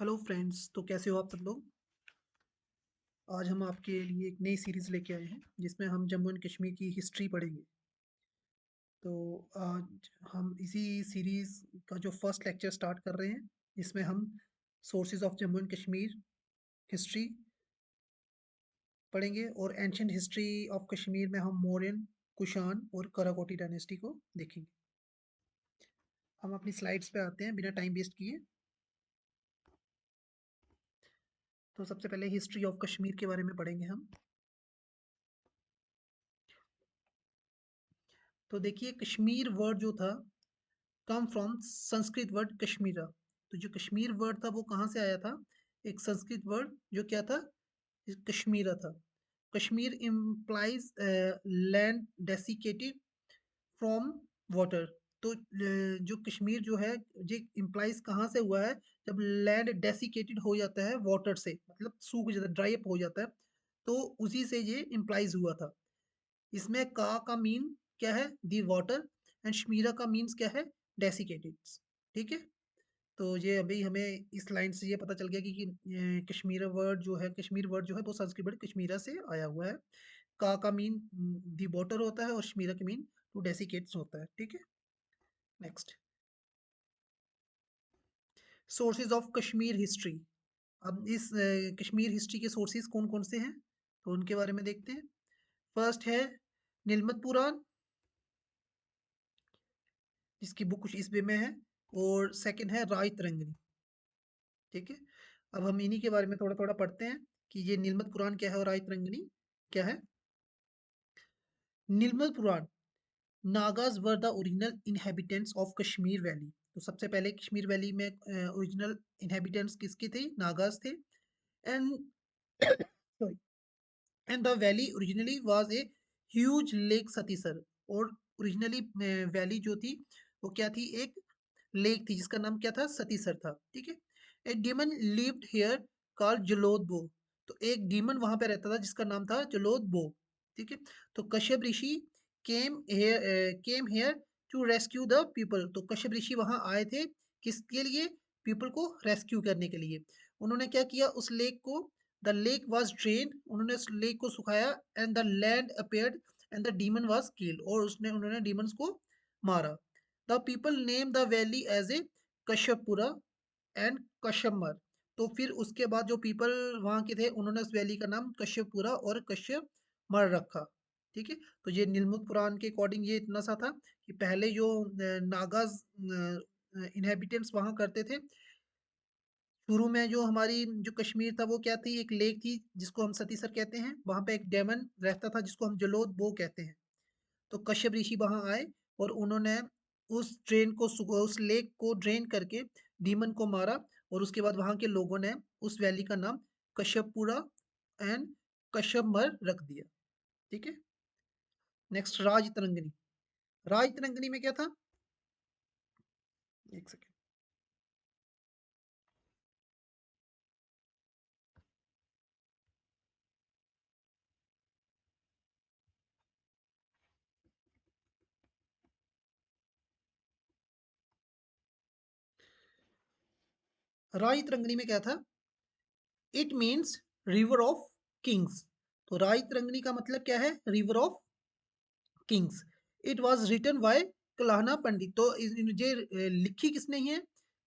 Hello friends, तो कैसे हो आप सब लोग। आज हम आपके लिए एक नई सीरीज़ लेके आए हैं जिसमें हम जम्मू एंड कश्मीर की हिस्ट्री पढ़ेंगे। तो आज हम इसी सीरीज़ का जो फर्स्ट लेक्चर स्टार्ट कर रहे हैं, इसमें हम sources of Jammu and Kashmir history पढ़ेंगे और एंशियंट हिस्ट्री ऑफ कश्मीर में हम मौर्यन, कुषाण और कराकोटी डायनेस्टी को देखेंगे। हम अपनी स्लाइड्स पे आते हैं बिना टाइम वेस्ट किए। तो सबसे पहले हिस्ट्री ऑफ कश्मीर के बारे में पढ़ेंगे हम। तो देखिए, कश्मीर वर्ड जो था come from Sanskrit word Kashmira. तो जो कश्मीर वर्ड था वो कहाँ से आया था? एक संस्कृत वर्ड जो क्या था, कश्मीरा था। Kashmir implies land desiccated from water. तो जो कश्मीर जो है, ये इम्प्लाइज कहाँ से हुआ है? जब लैंड डेसिकेटेड हो जाता है वाटर से, मतलब सूख जाता है, ड्राई अप हो जाता है, तो उसी से ये इम्प्लाइज हुआ था। इसमें का मीन क्या है? The water. एंड शमीरा का मीन्स क्या है? डेसिकेटेड। ठीक है। तो ये अभी हमें इस लाइन से ये पता चल गया कि कश्मीर वर्ड जो है, कश्मीर वर्ड जो है वो संस्कृत वर्ड कश्मीरा से आया हुआ है। का मीन दी वाटर होता है और शमीरा का मीन टू डेसिकेट्स होता है। ठीक है। Next, sources of Kashmir history. अब इस कश्मीर हिस्ट्री के सोर्सेज कौन कौन से हैं, तो उनके बारे में देखते हैं। फर्स्ट है नीलमत पुराण, जिसकी बुक कुछ इस वे में है। और सेकंड है राय तरंगिणी। ठीक है। अब हम इन्हीं के बारे में थोड़ा थोड़ा पढ़ते हैं कि ये नीलमत पुराण क्या है और राय तरंगिणी क्या है। Nilamata Purana, Nagas were the original inhabitants of Kashmir valley. तो सबसे पहले कश्मीर वैली में ओरिजिनल इनहेबिटेंट्स किसके थे? नागाज थे। And sorry, and the valley originally was a huge lake Satisar. और ओरिजिनली वैली जो थी वो क्या थी? एक लेक थी जिसका नाम क्या था? सतीसर था। ठीक है। A demon lived here called जलोदबो। तो एक डीमन वहां पे रहता था जिसका नाम था जलोदबो। ठीक है। तो Kashyap Rishi came here to rescue the people. तो कश्यप ऋषि वहां आए थे किसके लिए? पीपल को रेस्क्यू करने के लिए। उन्होंने क्या किया? उस लेक को, द लेक वॉज ड्रेन्ड, उन्होंने उस लेक को सुखाया। And the land appeared and the demon was killed, और उन्होंने डीमंस को मारा। The people name the valley as a Kashyapapura and Kashyapmar. तो फिर उसके बाद जो पीपल वहाँ के थे उन्होंने उस वैली का नाम कश्यपपुरा और कश्यपमर रखा। ठीक है। तो ये नीलमुत पुराण के अकॉर्डिंग ये इतना सा था कि पहले जो नागाज इनहेबिटेंट्स वहाँ करते थे, शुरू में जो हमारी जो कश्मीर था वो क्या थी? एक लेक थी जिसको हम सतीसर कहते हैं। वहाँ पे एक डेमन रहता था जिसको हम जलोद बो कहते हैं। तो कश्यप ऋषि वहां आए और उन्होंने उस लेक को ड्रेन करके डीमन को मारा। और उसके बाद वहां के लोगों ने उस वैली का नाम कश्यपपुरा एंड कश्यपमर रख दिया। ठीक है। नेक्स्ट, राज तरंगिणी। राज तरंगिणी में क्या था? एक सेकेंड। राज तरंगिणी में क्या था? It means river of kings. तो राज तरंगिणी का मतलब क्या है? River of kings. It was written by Kalhana Pandit. तो ये लिखी किसने है?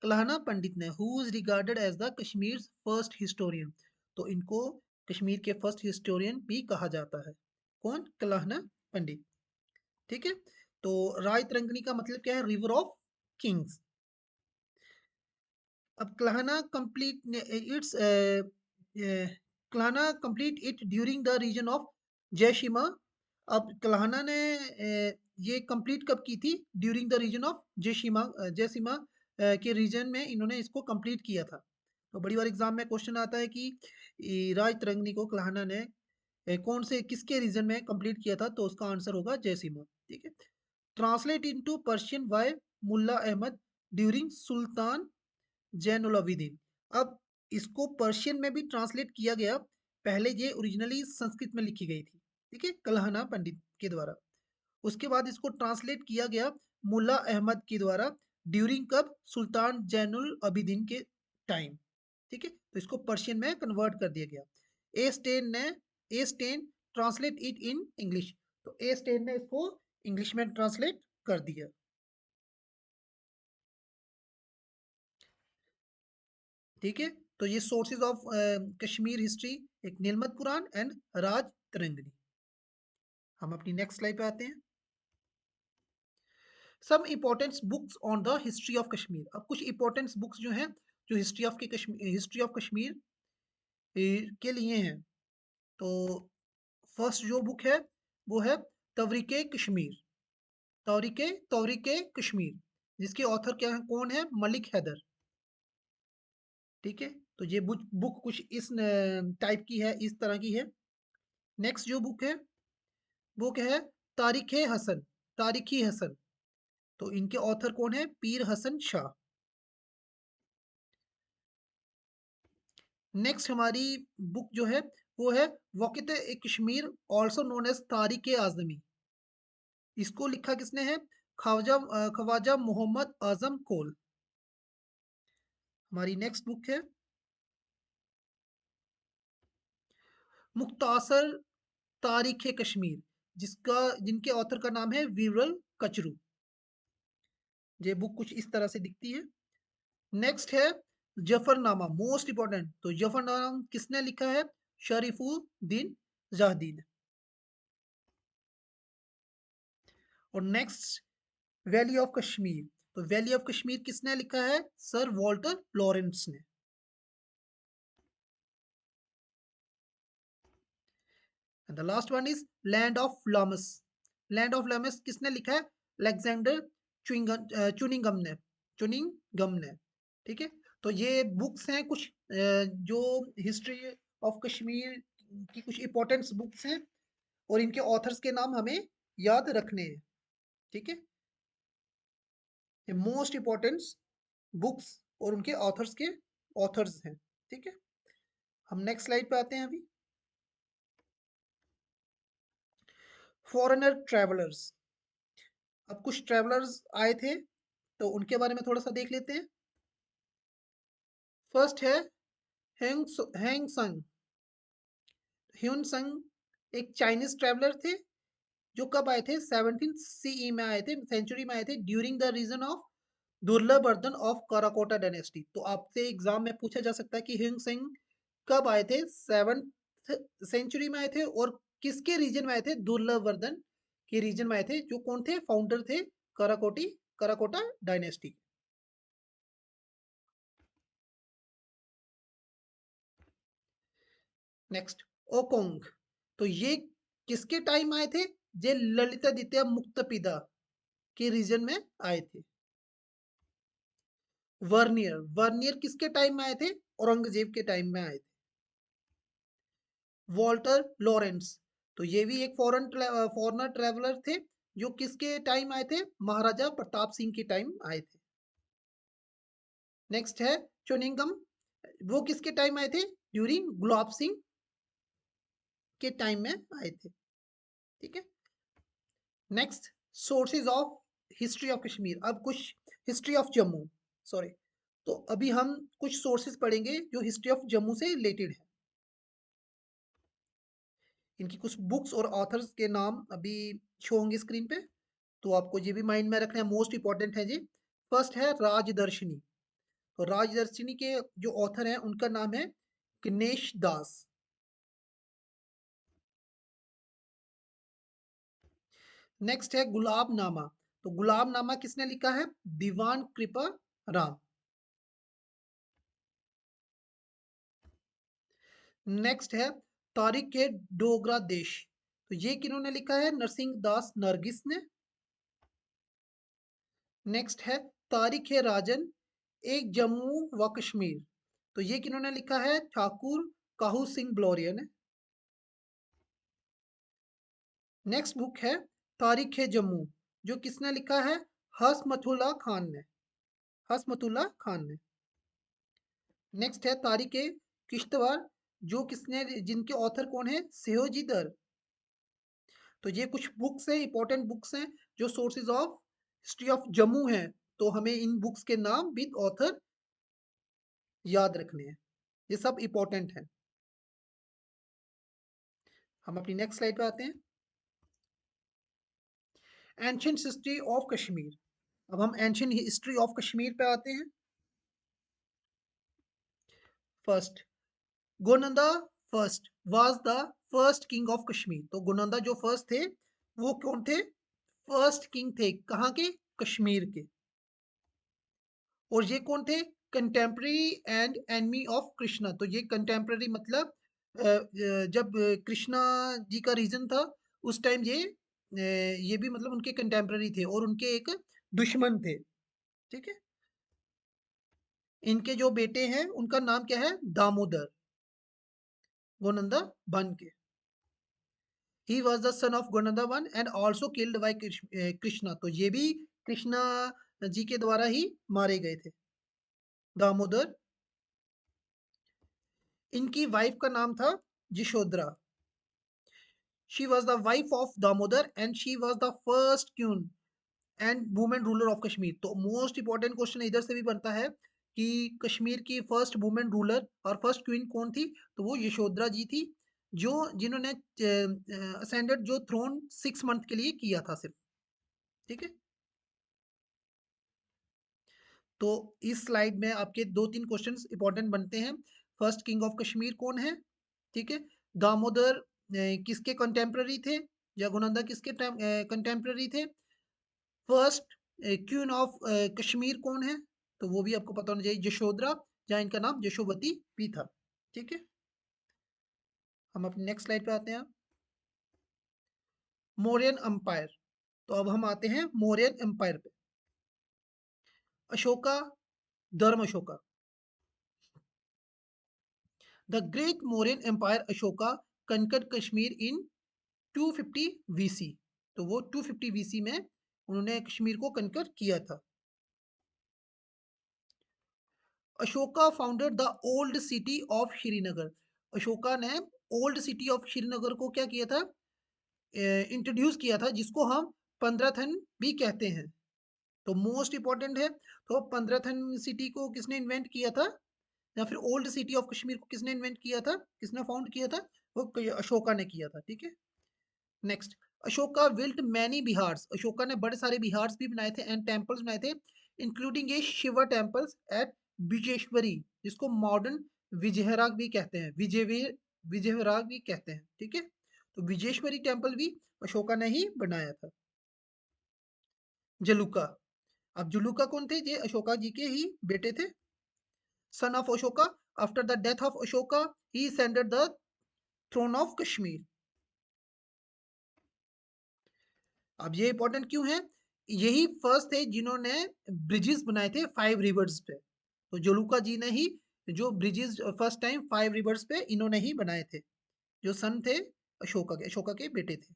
कलाहना पंडित ने, who is regarded as the Kashmir first historian. तो इनको कश्मीर के फर्स्ट हिस्टोरियन भी कहा जाता है। कौन? कलाहना पंडित। ठीक है। तो राय तरंगिणी का मतलब क्या है? River of kings. अब Kalhana complete its Kalhana complete it during the reign of Jayasimha. अब कलाहना ने ये कंप्लीट कब की थी? During the reign of Jayasimha के रीजन में इन्होंने इसको कंप्लीट किया था। तो बड़ी बार एग्जाम में क्वेश्चन आता है कि राज तरंगिणी को कलाहना ने कौन से किसके रीजन में कंप्लीट किया था? तो उसका आंसर होगा जयसीमा। ठीक है। ट्रांसलेट इनटू पर्शियन बाय मुल्ला अहमद ड्यूरिंग सुल्तान जैनुल आबिदीन। अब इसको पर्शियन में भी ट्रांसलेट किया गया। पहले ये ओरिजिनली संस्कृत में लिखी गई थी। ठीक है, कलहना पंडित के द्वारा। उसके बाद इसको ट्रांसलेट किया गया मुल्ला अहमद के द्वारा। ड्यूरिंग कब? सुल्तान जैनुल आबिदीन के टाइम। ठीक है, तो इसको पर्शियन में कन्वर्ट कर दिया गया। A Stein translate it in English, तो ए स्टेन ने इसको इंग्लिश में ट्रांसलेट कर दिया। ठीक है, तो ये सोर्सेज ऑफ कश्मीर हिस्ट्री, एक नीलमत पुराण एंड राज तरंगिणी। हम अपनी नेक्स्ट स्लाइड पे आते हैं। Some important books on the history of Kashmir. अब कुछ इंपॉर्टेंट बुक्स जो हैं जो हिस्ट्री ऑफ कश्मीर के लिए हैं, तो फर्स्ट जो बुक है वो है तवरीके कश्मीर, तौरीके कश्मीर, जिसके ऑथर क्या है, कौन है, मलिक हैदर। ठीक है, तो ये बुक कुछ इस टाइप की है, इस तरह की है। नेक्स्ट जो बुक है वो क्या है, तारिख हसन, तारिखी हसन, तो इनके ऑथर कौन है, पीर हसन शाह। नेक्स्ट हमारी बुक जो है वो है Waqiat e Kashmir, also known as Tarikh Azmi. इसको लिखा किसने है, ख्वाजा मोहम्मद आजम कोल। हमारी नेक्स्ट बुक है मुख्तासर तारीख कश्मीर, जिनके ऑथर का नाम है वीरल कचरू। ये बुक कुछ इस तरह से दिखती है। नेक्स्ट है जफरनामा, मोस्ट इंपॉर्टेंट, तो जफरनामा किसने लिखा है, शरीफुद्दीन जाहदी ने। और नेक्स्ट वैली ऑफ कश्मीर, तो वैली ऑफ कश्मीर किसने लिखा है, सर वॉल्टर लॉरेंस ने। And the last one is land of lamas, land of lamas किसने लिखा है, अलेक्जेंडर चुनिंगम ने, चुनिंगम ने। ठीक है, तो ये बुक्स हैं कुछ जो हिस्ट्री ऑफ कश्मीर की कुछ इंपॉर्टेंट बुक्स हैं, और इनके ऑथर्स के नाम हमें याद रखने हैं। ठीक है, ये मोस्ट इंपॉर्टेंट बुक्स और उनके ऑथर्स के ऑथर्स हैं। ठीक है, हम नेक्स्ट स्लाइड पे आते हैं अभी। फॉरेनर ट्रैवलर्स, अब कुछ ट्रैवलर्स आए थे तो उनके बारे में थोड़ा सा देख लेते हैं। फर्स्ट है हैंग संग, ह्यून संग एक चाइनीज ट्रैवलर थे, जो कब आए थे, 17 सीई में आए थे, सेंचुरी में आए थे, during the reign of Durlabhvardhan of Karkota dynasty. तो आपसे एग्जाम में पूछा जा सकता है कि ह्यून सिंह कब आए थे, 7th सेंचुरी में आए थे, और किसके रीजन में आए थे, दुर्लभवर्धन के रीजन में आए थे, जो कौन थे, फाउंडर थे कराकोटा डायनेस्टी। नेक्स्ट ओकोंग, तो ये किसके टाइम आए थे, ये ललितादित्य मुक्तपिदा के रीजन में आए थे। वर्नियर, वर्नियर किसके टाइम में आए थे, औरंगजेब के टाइम में आए थे। वॉल्टर लॉरेंस, तो ये भी एक फॉरनर ट्रेवलर थे, जो किसके टाइम आए थे, महाराजा प्रताप सिंह के टाइम आए थे। नेक्स्ट है चुनिंगम, वो किसके टाइम आए थे, ड्यूरिंग गुलाब सिंह के टाइम में आए थे। ठीक है, next sources of history of Kashmir, अब कुछ हिस्ट्री ऑफ जम्मू, सॉरी, तो अभी हम कुछ सोर्सेज पढ़ेंगे जो हिस्ट्री ऑफ जम्मू से रिलेटेड है। इनकी कुछ बुक्स और ऑथर्स के नाम अभी शो होंगे स्क्रीन पे, तो आपको ये भी माइंड में रखना है, मोस्ट इंपॉर्टेंट है जी। फर्स्ट है राजदर्शनी, तो राजदर्शनी के जो ऑथर हैं उनका नाम है गणेश दास। नेक्स्ट है गुलाबनामा, तो गुलाबनामा किसने लिखा है, दीवान कृपा राम। नेक्स्ट है तारिक के डोगरा देश, तो ये किन्होंने लिखा है, नरसिंह दास नरगिस ने। नेक्स्ट है तारिक है राजन, एक जम्मू व कश्मीर, तो ये किन्होंने लिखा है, ठाकुर काहू सिंह ब्लोरिया ने। नेक्स्ट बुक है तारिख है जम्मू, जो किसने लिखा है, हसमतुल्ला खान ने, हसमतुल्ला खान ने। नेक्स्ट है तारिख है किश्तवाड़, जो किसने, जिनके ऑथर कौन है, सयोजी दर। तो ये कुछ बुक्स हैं, इंपॉर्टेंट बुक्स हैं जो sources of history of Jammu हैं, तो हमें इन बुक्स के नाम विद ऑथर याद रखने हैं। ये सब इंपॉर्टेंट है। हम अपनी नेक्स्ट स्लाइड पे आते हैं। Ancient history of Kashmir. अब हम एंशियंट हिस्ट्री ऑफ कश्मीर पे आते हैं। First, Gonanda first was the first king of Kashmir. तो गोनंदा जो फर्स्ट थे वो कौन थे? फर्स्ट किंग थे कहाँ के? कश्मीर के। और ये कौन थे? Contemporary and enemy of Krishna. तो ये कंटेम्प्रेरी मतलब जब कृष्णा जी का रीजन था उस टाइम ये भी मतलब उनके कंटेम्प्रेरी थे और उनके एक दुश्मन थे। ठीक है। इनके जो बेटे हैं उनका नाम क्या है? दामोदर, गोनंदा वन के। He was the son of Gonanda one and also killed by Krishna. तो ये भी कृष्णा जी के द्वारा ही मारे गए थे, दामोदर। इनकी वाइफ का नाम था Yashodhara. She was the wife of Damodar and she was the first queen and women ruler of Kashmir. तो मोस्ट इंपॉर्टेंट क्वेश्चन इधर से भी बनता है कि कश्मीर की फर्स्ट वुमेन रूलर और फर्स्ट क्वीन कौन थी? तो वो यशोधरा जी थी, जो जिन्होंने असेंडेड जो थ्रोन 6 मंथ के लिए किया था सिर्फ। ठीक है। तो इस स्लाइड में आपके 2-3 क्वेश्चंस इंपॉर्टेंट बनते हैं। फर्स्ट किंग ऑफ कश्मीर कौन है? ठीक है। दामोदर किसके कंटेम्प्ररी थे? जगोनंदा किसके कंटेम्प्ररी थे? फर्स्ट क्वीन ऑफ कश्मीर कौन है? तो वो भी आपको पता होना चाहिए, यशोधरा, जहाँ इनका नाम यशोवती भी था। ठीक है। हम अपने नेक्स्ट स्लाइड पे आते हैं। मौर्यन अंपायर। तो अब हम आते हैं मौर्यन अंपायर पे। Ashoka, Dharma Ashoka. The great Mauryan empire Ashoka conquered Kashmir in 250 BC. तो वो 250 वीसी में उन्होंने कश्मीर को कनकर किया था। Ashoka founded the old city of Srinagar. Ashoka ने ओल्ड सिटी ऑफ श्रीनगर को क्या किया था? इंट्रोड्यूस किया था, जिसको हम पंद्रथन भी कहते हैं। तो मोस्ट इंपॉर्टेंट है। तो पंद्रथन सिटी को किसने इन्वेंट किया था, या फिर ओल्ड सिटी ऑफ कश्मीर को किसने इन्वेंट किया था, किसने फाउंड किया था? वो अशोका ने किया था। ठीक है। Next, Ashoka built many Bihar's. Ashoka ने बड़े सारे बिहार्स भी बनाए थे एंड टेम्पल्स बनाए थे, including a Shiva temples at Vijeshwari, जिसको मॉडर्न विजयराग भी कहते हैं, विजयराग भी कहते हैं। ठीक है। तो विजेश्वरी टेम्पल भी अशोका ने ही बनाया था। जलुका। अब जलुका कौन थे? ये अशोका जी के ही बेटे थे, son of Ashoka. After the death of Ashoka he ascended the throne of Kashmir. अब ये इंपॉर्टेंट क्यों है? यही फर्स्ट थे जिन्होंने ब्रिजेस बनाए थे 5 रिवर्स पे। तो जोलुका जी ने ही जो ब्रिजेस फर्स्ट टाइम 5 रिवर्स पे इन्होंने ही बनाए थे, जो सन थे अशोका के बेटे थे।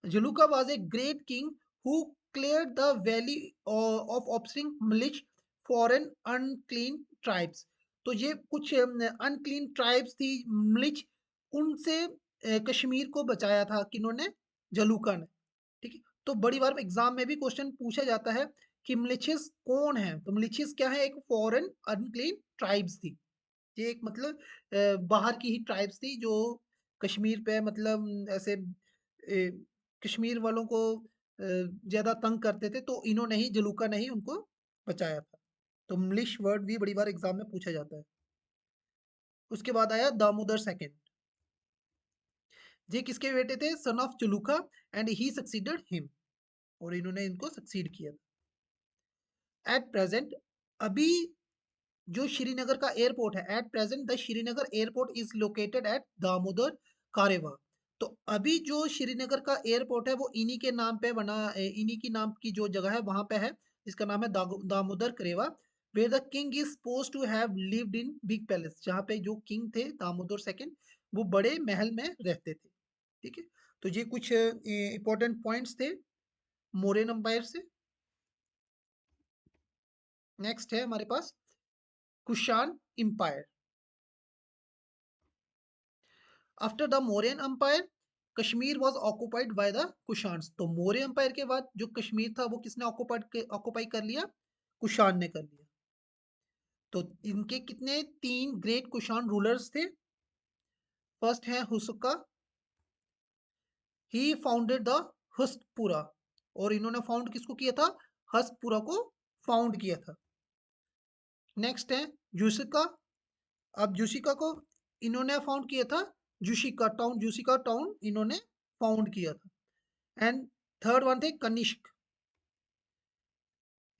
Jaluka was a great king who cleared the valley of offspring Mleccha foreign unclean tribes. तो ये कुछ अनक्लीन ट्राइब्स थी मिलिच, उनसे कश्मीर को बचाया था किन्होंने? जलुका ने। ठीक है। तो बड़ी बार एग्जाम में भी क्वेश्चन पूछा जाता है कि मिलिशियस कौन है? तो मिलिशियस क्या है? एक फॉरेन अनक्लीन ट्राइब्स थी। ये एक मतलब बाहर की ही ट्राइब्स थी जो कश्मीर पे मतलब ऐसे कश्मीर वालों को ज्यादा तंग करते थे, तो इन्होंने ही, जलूका ने ही उनको बचाया था। तो मिलिश वर्ड भी बड़ी बार एग्जाम में पूछा जाता है। उसके बाद आया दामोदर सेकंड। ये किसके बेटे थे? Son of Jaluka and he succeeded him. और इन्होंने इनको सक्सीड किया। एट प्रेजेंट, अभी जो श्रीनगर का एयरपोर्ट है, at present the Srinagar airport is located at Damodar Karewa. तो अभी जो श्रीनगर का एयरपोर्ट है वो इन्हीं के नाम पे बना, इन्हीं की नाम की जो जगह है वहां पे है, जिसका नाम है Damodar Karewa. Where the king is suppose to have lived in big palace, जहाँ पे जो किंग थे दामोदर सेकंड, वो बड़े महल में रहते थे। ठीक है। तो ये कुछ इंपॉर्टेंट पॉइंट्स थे मौर्यन एम्पायर से। नेक्स्ट है हमारे पास Kushan empire. After the Mauryan empire Kashmir was occupied by the Kushans. तो मौर्य एम्पायर के बाद जो कश्मीर था वो किसने ऑक्युपाई कर लिया? कुषाण ने कर लिया। तो इनके कितने 3 ग्रेट कुषाण रूलर्स थे। फर्स्ट है हुसका, ही फाउंडेड द हस्तिपुरा, और इन्होंने फाउंड किसको किया था, हस्तिपुरा को फाउंड किया था। नेक्स्ट है जुशिका, अब जुशिका को इन्होंने फाउंड किया था, जुशिका टाउन इन्होंने फाउंड किया था। एंड थर्ड वन थे कनिष्क,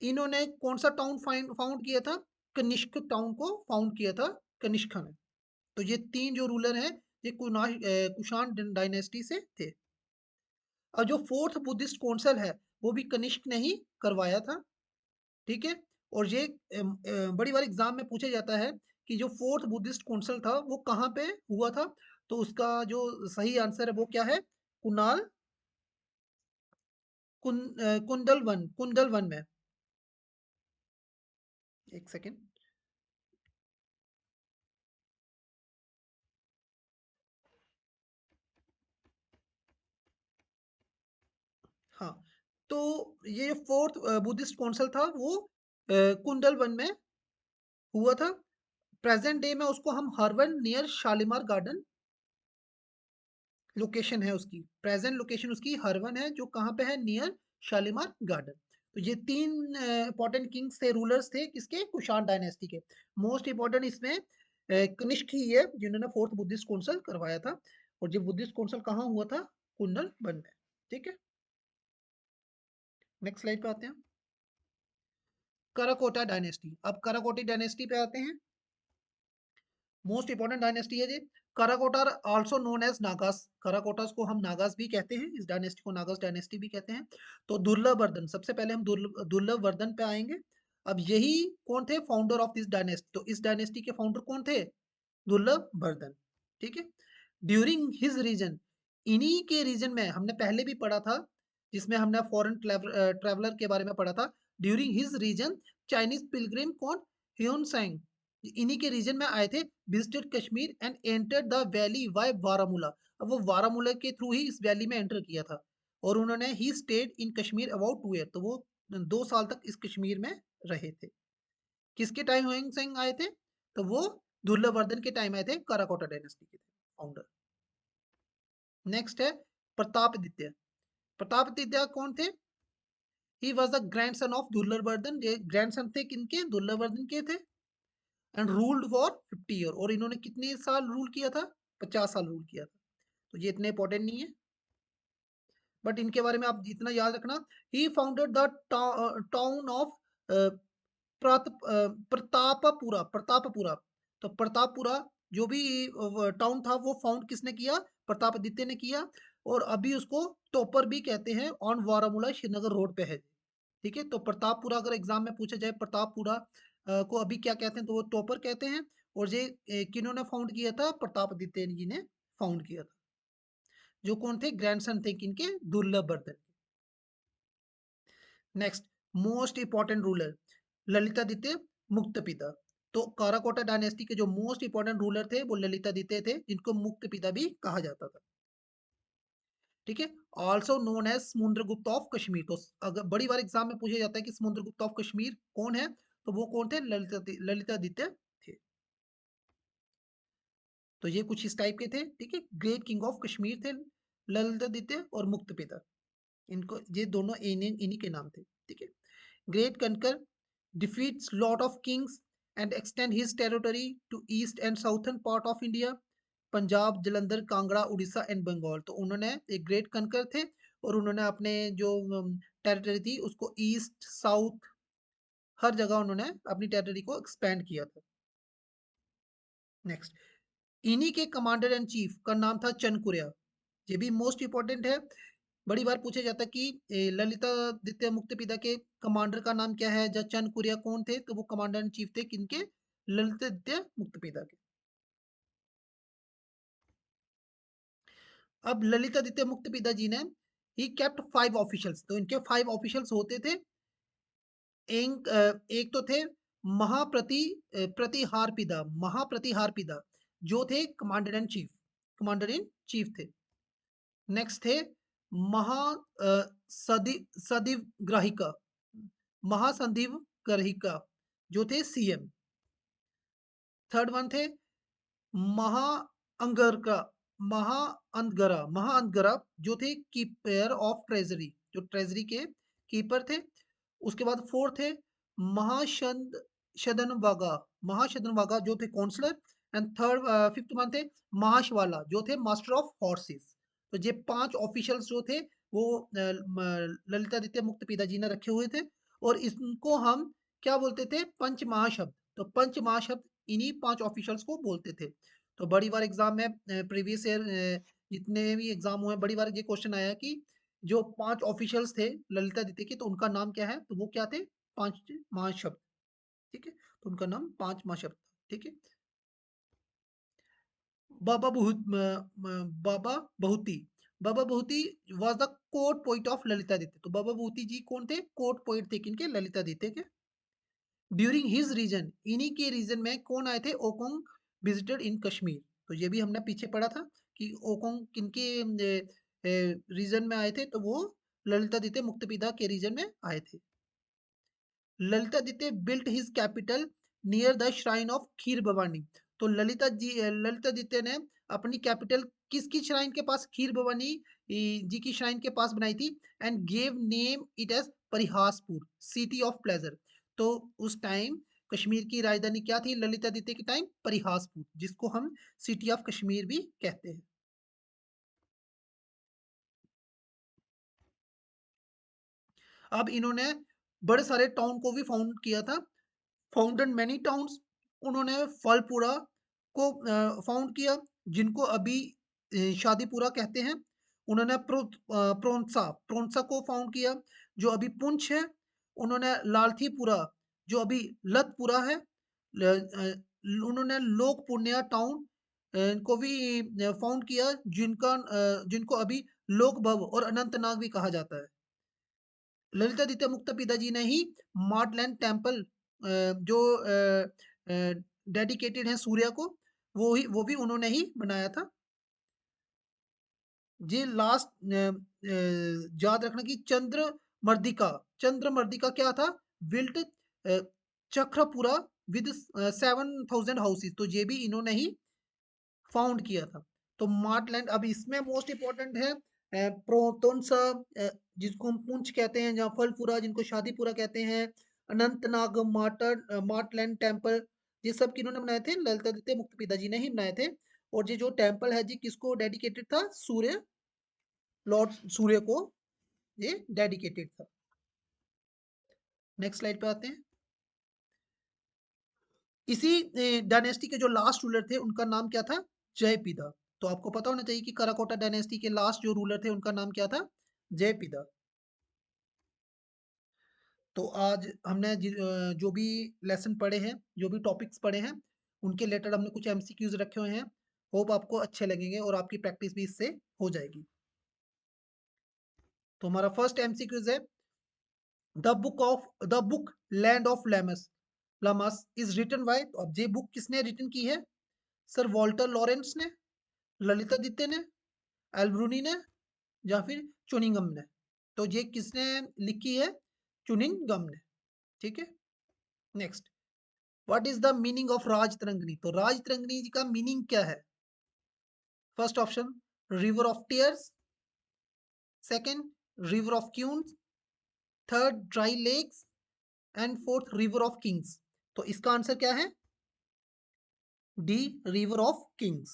इन्होंने कौन सा टाउन फाउंड किया था, कनिष्क टाउन को फाउंड किया था कनिष्का ने। तो ये 3 जो रूलर हैं ये कुषाण डायनेस्टी से थे। और जो फोर्थ बुद्धिस्ट काउंसिल है वो भी कनिष्क ने ही करवाया था, ठीक है। और ये बड़ी बार एग्जाम में पूछा जाता है कि जो फोर्थ बुद्धिस्ट काउंसिल था वो कहाँ पे हुआ था। तो उसका जो सही आंसर है वो क्या है, कुनाल कुंडल वन में। एक सेकेंड। हाँ, तो ये जो फोर्थ बुद्धिस्ट काउंसिल था वो कुंडल वन में हुआ था। प्रेजेंट डे में उसको हम Harvan near Shalimar garden location है उसकी, प्रेजेंट लोकेशन उसकी हरवन है जो कहाँ पे है, नियर शालीमार गार्डन। तो ये 3 इंपॉर्टेंट किंग्स थे, रूलर्स थे किसके, कुषाण डायनेस्टी के। मोस्ट इंपॉर्टेंट इसमें कनिष्क ही है जिन्होंने फोर्थ बुद्धिस्ट काउंसिल करवाया था। और जो बुद्धिस्ट काउंसिल कहाँ हुआ था, कुंडल वन में, ठीक है। नेक्स्ट स्लाइड पे आते हैं, कराकोटा डायनेस्टी। अब कराकोटी डायनेस्टी पे आते हैं। मोस्ट इंपॉर्टेंट डायनेस्टी है ये। कराकोटा आल्सो नोन एज नागास, कराकोटास को हम नागास भी कहते हैं, इस डायनेस्टी को नागास डायनेस्टी भी कहते हैं। तो दुर्लभ वर्धन, सबसे पहले हम दुर्लभ वर्धन पे आएंगे। अब यही कौन थे फाउंडर ऑफ दिस डायनेस्टी, तो इस डायनेस्टी के फाउंडर कौन थे, दुर्लभ वर्धन, ठीक है। ड्यूरिंग हिज रीजन, इन्हीं के रीजन में हमने पहले भी पढ़ा था, जिसमें हमने फॉरेन ट्रेवलर के बारे में पढ़ा था। During his reign Chinese pilgrim कौन, ह्यून सैंग, इन्हीं के रीजन में आए थे, visited Kashmir and entered the valley by Baramulla. अब वो बारामूला के थ्रू ही इस वैली में एंटर किया था। और उन्होंने he stayed in Kashmir about 2 year, तो वो 2 साल तक इस कश्मीर में रहे थे। किसके टाइम ह्यून सैंग आए थे, तो वो दुर्लभवर्धन के टाइम आए थे, कराकोटा डायनेस्टी के फाउंडर। नेक्स्ट है प्रतापदित्य। प्रतापदित्य कौन थे, he was the grandson of Durlabhvardhan, ये ग्रैंड सन थे किनके, दुर्लभवर्धन के थे। एंड रूल्ड फॉर 50 ईयर, और इन्होंने कितने साल रूल किया था, 50 साल रूल किया था। तो ये इतने इंपॉर्टेंट नहीं है, बट इनके बारे में आप इतना याद रखना। He founded the town of Pratappura. तो प्रतापपुरा जो भी टाउन था वो फाउंड किसने किया, प्रतापदित्य ने किया। और अभी उसको टोपर भी कहते हैं, ऑन वारामूला श्रीनगर रोड पे है, ठीक है। तो प्रतापपुरा अगर एग्जाम में पूछा जाए प्रतापपुरा को अभी क्या कहते हैं, तो वो टोपर कहते हैं। और ये किन्होंने फाउंड किया था, प्रतापदित्य जी ने फाउंड किया था, जो कौन थे, ग्रैंडसन थे किनके, Durlabhvardhan. Next most important ruler, Lalitaditya Muktapida. तो काराकोटा डायनेस्टी के जो मोस्ट इंपॉर्टेंट रूलर थे वो ललितादित्य थे, जिनको मुक्तपिता भी कहा जाता था, ठीक है। Also known as Samudragupta of Kashmir. तो अगर बड़ी बार एग्जाम में पूछा जाता है कि समुद्रगुप्त ऑफ कश्मीर कौन है, तो वो कौन थे, ललितादित्य थे। तो ये कुछ इस टाइप के थे, ठीक है। ग्रेट किंग ऑफ कश्मीर थे ललितादित्य और मुक्तपिता, इनको ये दोनों इन्हीं इन्हीं के नाम थे, ठीक है। Great conquer defeats lot of kings and extend his territory to east and southern part of India, Punjab, Jalandhar, Kangra, Orissa and Bengal. तो उन्होंने एक ग्रेट कनकर थे, और उन्होंने अपने जो टेरिटरी थी उसको ईस्ट साउथ हर जगह उन्होंने अपनी टेरिटरी को एक्सपेंड किया था। नेक्स्ट, इन्हीं के कमांडर एंड चीफ का नाम था चनकुरिया, ये भी मोस्ट इंपॉर्टेंट है। बड़ी बार पूछा जाता है कि ललितादित्य मुक्तपिता के कमांडर का नाम क्या है, जब चनकुरिया कौन थे, तो वो कमांडर इन चीफ थे किनके, ललितादित्य मुक्तपिता के। अब ललितादित्य मुक्तपिता जी ने ही केप्ट 5 ऑफिशियल्स, तो इनके 5 ऑफिशियल्स होते थे। एक तो थे महाप्रतिहारपिता जो थे कमांडर इन चीफ थे। नेक्स्ट थे महा सदिव ग्राहिका, महासंदीव ग्राहिका जो थे सीएम। थर्ड वन थे महाअंगरका महाअंगरा जो थे कीपर ऑफ ट्रेजरी, जो ट्रेजरी के कीपर थे। उसके बाद फोर्थ थे महाशंद शदनवागा महाशदनवागा जो थे counsellor. And third fifth one थे महाशवाला जो थे मास्टर ऑफ हॉर्सेस। तो ये 5 ऑफिशियल्स जो थे वो ललितादित्य मुक्त पिताजी ने रखे हुए थे, और इनको हम क्या बोलते थे, पंच महाशब्द। तो पंच महाशब्द इन्हीं 5 ऑफिशियल्स को बोलते थे। तो बड़ी बार एग्जाम में प्रीवियस ईयर जितने भी एग्जाम हुए बड़ी बार ये क्वेश्चन आया कि जो 5 ऑफिशियल्स थे ललितादित्य के, तो उनका नाम क्या है, तो वो क्या थे, 5 महाशब्द। ठीक है, तो उनका नाम 5 महाशब्द। ठीक है, बाबा बहुत बाबा बहुती बाबा बहुती was the court poet of Lalitaditya. तो बाबा बहुती जी कौन थे, कोर्ट पोइट थे किनके, ललितादित्य के। ड्यूरिंग हिज रीजन, इन्हीं के रीजन में कौन आए थे, ओकोंग विजिटेड इन कश्मीर। तो ये भी हमने पीछे पढ़ा था कि ओकोंग किनके रीजन में आए थे, तो वो ललितादित्य मुक्तपिता के रीजन में आए थे। Lalitaditya built his capital near the shrine of Kheer Bhawani. तो ललितादित्य ने अपनी कैपिटल किसकी श्राइन के पास, खीर भवानी जी की श्राइन के पास बनाई थी। And gave name it as Parihaspur, city of pleasure. तो उस टाइम कश्मीर की राजधानी क्या थी ललितादित्य के टाइम, परिहासपुर, जिसको हम सिटी ऑफ कश्मीर भी कहते हैं। अब इन्होंने बड़े सारे टाउन को भी फाउंड किया था, फाउंडेड मैनी टाउन्स। उन्होंने फलपुरा को फाउंड किया, जिनको अभी शादीपुरा कहते हैं। उन्होंने प्रोंसा प्रोंसा को फाउंड किया, जो अभी पुंछ है। उन्होंने लालथीपुरा जो अभी लतपुरा है। उन्होंने लोकपुण्या टाउन को भी फाउंड किया, जिनको अभी लोकभव और अनंतनाग भी कहा जाता है। ललितादित्य मुक्त पिताजी ने ही मार्टलैंड टेम्पल जो डेडिकेटेड है सूर्य को, वो भी उन्होंने ही बनाया था। ये लास्ट याद रखना कि चंद्र मर्दिका क्या था, बिल्ट चक्रपुरा विद 7,000 हाउसेस। तो ये भी इन्होंने ही फाउंड किया था। तो मार्टलैंड, अब इसमें मोस्ट इंपॉर्टेंट है प्रोतोनसा, जिसको हम पुंछ कहते हैं, जहाँ फलपुरा जिनको शादीपुरा कहते हैं, अनंतनाग, मार्टलैंड टेम्पल, ये सब किन्होंने बनाए थे, ललितादित्य मुक्त पिताजी ने ही बनाए थे। और ये जो टेम्पल है जी किसको डेडिकेटेड था, सूर्य, लॉर्ड सूर्य को ये डेडिकेटेड था। नेक्स्ट स्लाइड पे आते हैं। इसी डायनेस्टी के जो लास्ट रूलर थे उनका नाम क्या था, जयपिदा। तो आपको पता होना चाहिए कि कराकोटा डायनेस्टी के लास्ट जो रूलर थे उनका नाम क्या था, जयपिदा। तो आज हमने जो भी लेसन पढ़े हैं, जो भी टॉपिक्स पढ़े हैं, उनके रिलेटेड हमने कुछ एमसीक्यूज रखे हुए हैं। होप आपको अच्छे लगेंगे और आपकी प्रैक्टिस भी इससे हो जाएगी। तो हमारा फर्स्ट एमसीक्यूज है, the book land of lamas lamas is written by. तो अब ये बुक किसने रिटन की है, सर वॉल्टर लॉरेंस ने, ललितादित्य ने, एल्ब्रूनी ने, या फिर चुनिंगम ने। तो ये किसने लिखी है, चुनिंगम ने। ठीक है, next, what is the meaning of Raj Tarangini. तो राज तरंगनी जी का मीनिंग क्या है, first option river of tears, second river of queens, third dry lakes, and fourth river of kings. तो इसका आंसर क्या है, डी, रिवर ऑफ किंग्स।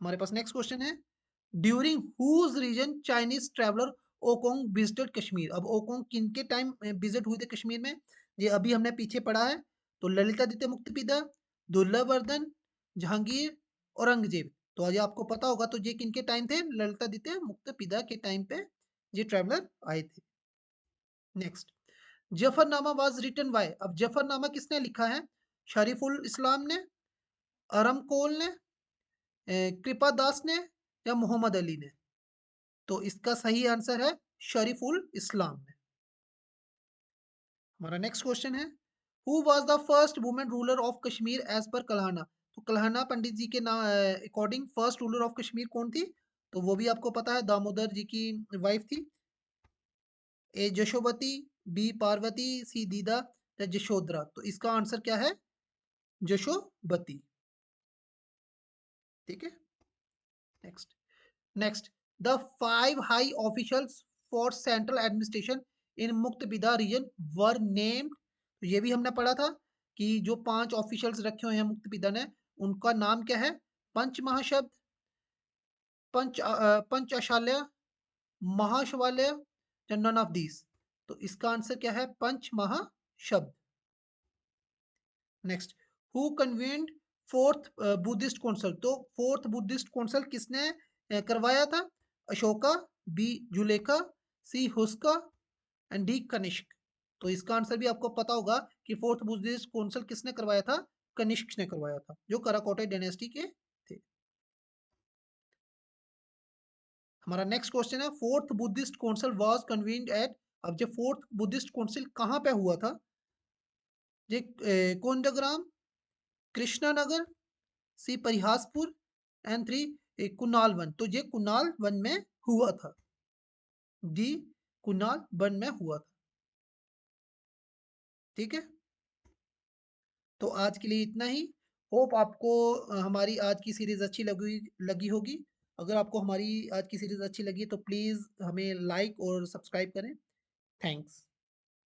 हमारे पास नेक्स्ट क्वेश्चन है, during whose reign Chinese traveller Oukong visited Kashmir. अब Oukong किन के टाइम विजिट हुए थे कश्मीर में, ये अभी हमने पीछे पढ़ा है। तो ललितादित्य मुक्तपिता, दुर्लभवर्धन, जहांगीर, औरंगजेब। तो आज आपको पता होगा, तो ये किन के टाइम थे, ललितादित्य मुक्तपिता के टाइम पे ये ट्रेवलर आए थे। Next, Zafarnama was written by. अब जफरनामा किसने लिखा है, शरीफुल इस्लाम ने, अरमकोल ने, कृपा दास ने, या मोहम्मद अली ने। तो इसका सही आंसर है शरीफुल इस्लाम ने। हमारा नेक्स्ट क्वेश्चन है, who was the first women ruler of Kashmir as per Kalhana. तो कल्हाना पंडित जी के नाम according first ruler of Kashmir कौन थी, तो वो भी आपको पता है, दामोदर जी की वाइफ थी। ए जशोवती, बी पार्वती, सी दीदा, या यशोधरा? तो इसका आंसर क्या है? यशोवती। ठीक है। Next. Next, the 5 high officials for central administration in Muktapida reign were named. तो ये भी हमने पढ़ा था कि जो 5 ऑफिशियल्स रखे हुए हैं मुक्तबिदा ने, उनका नाम क्या है? पंच महाशब्द, पंच अशाल्य, महाशवालय, या नन ऑफ दीज? तो इसका आंसर क्या है? Panch Mahashabda. Next, who convened fourth Buddhist council? तो फोर्थ बुद्धिस्ट काउंसिल किसने करवाया था? Ashoka, B Jaluka, C Huska, and D Kanishka? तो इसका आंसर भी आपको पता होगा कि फोर्थ बुद्धिस्ट काउंसिल किसने करवाया था? कनिष्क ने करवाया था, जो कराकोटे डायनेस्टी के थे। हमारा नेक्स्ट क्वेश्चन है, fourth Buddhist council was convened at. अब जो फोर्थ बुद्धिस्ट काउंसिल कहाँ पे हुआ था? ये Kondagram, Krishnanagar, C Parihaspur, and three Kunal one? तो ये कुणाल वन में हुआ था। डी कुणाल वन में हुआ था। ठीक है। तो आज के लिए इतना ही। होप आपको हमारी आज की सीरीज अच्छी लगी लगी होगी। अगर आपको हमारी आज की सीरीज अच्छी लगी तो प्लीज हमें लाइक और सब्सक्राइब करें। थैंक्स।